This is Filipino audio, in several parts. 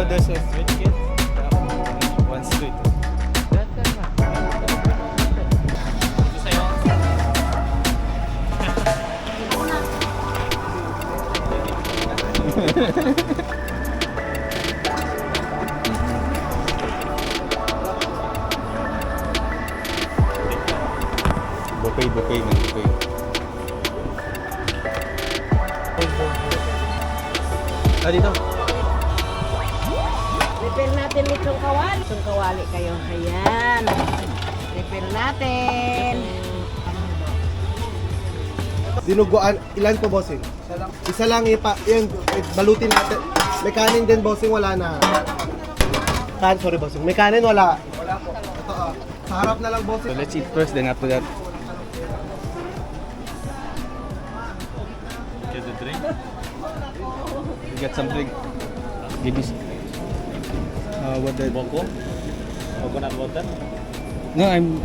there's a sweet kid. One sweet. Buffet man, buffet. Dito. Refill natin itong kawali. Itong kawali kayo. Ayan. Refill natin. Dinuguan, ilan po bossing? Isa lang yan, balutin natin. May kanin din bossing, wala na. Sorry bossing, may kanin wala. Wala po. Ito sa harap na lang bossing. So let's eat first, then after that. Get the drink. You get some drink. Give me. What the? Boko? Coconut water? No, I'm.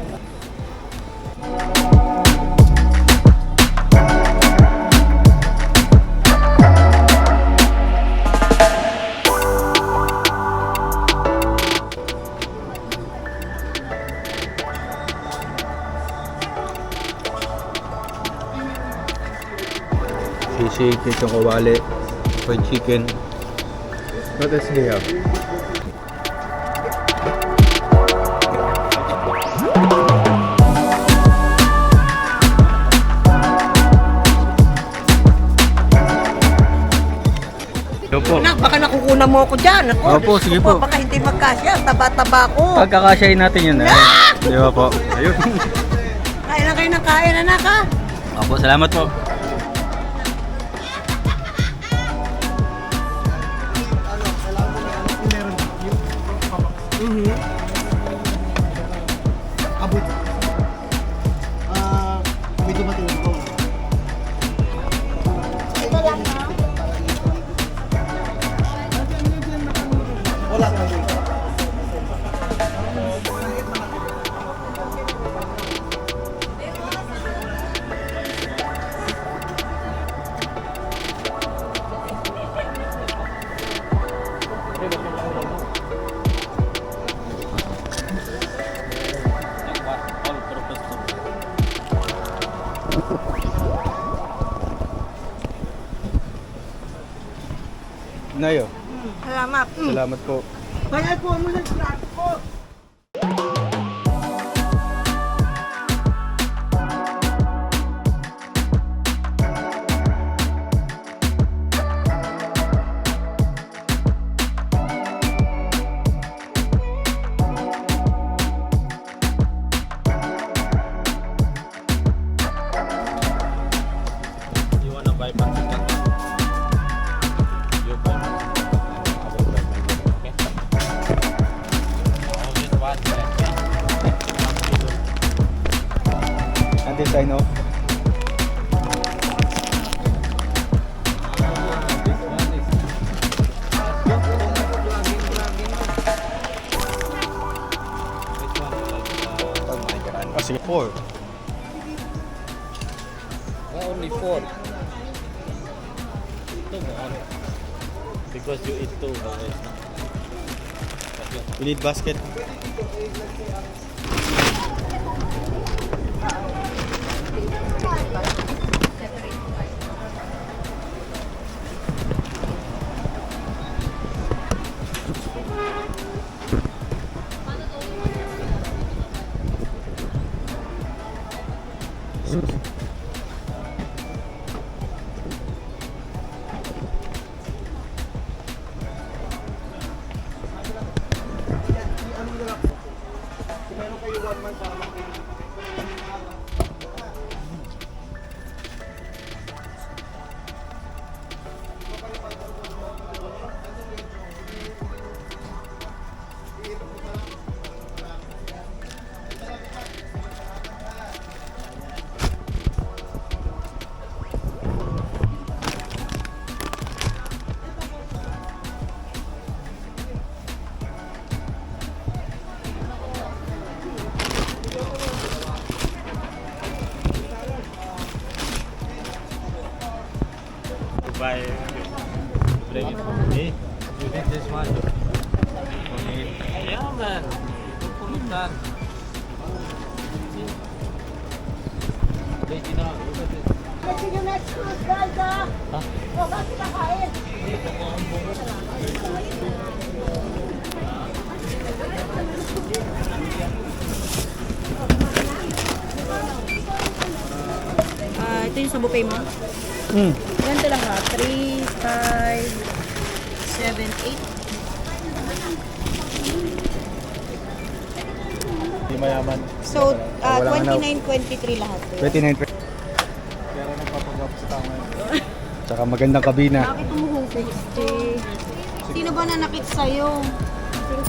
Sisig, itong kawali, fried chicken. What else do you have? Opo. Anak, baka nakukunan mo ako dyan. Ako, Opo, sige po. Baka hindi magkasya. Taba-taba ko. Pagkakasyahin natin yun. Di ba po? Ayun. Kain na kayo ng kain, anak ha? Opo, salamat po. Abot. May dumating ko. Wala ka dito. Nayo, Salamat. salamat po. Kaya po mo ng plato ko. You wanna buy pancit? You buy pancit. I will buy pancit, okay? Only one left, yeah? And this I know. This one is. Which one you like? Oh my god. Oh, sige, 4. Only 4. Because you eat 2 always. We need basket. Meron kayo 1 month para makinig. Buy. Bring it. Hey, you need this one. Yaman. Pulutan. Kasi yung next cruise, guys, ah. O, kasi kakain. Ito yung sa buffet mo? Ganito lang ha. 3, 5, 7, 8. Di mayaman. So, Walang 29, 23 lahat. 29. Kaya nagpapagawa sa tao ngayon. Tsaka magandang kabina. Bakit umuhugis, Jay? Sino ba nanakit sa'yo?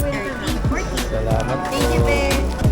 50. Salamat. Thank you, babe.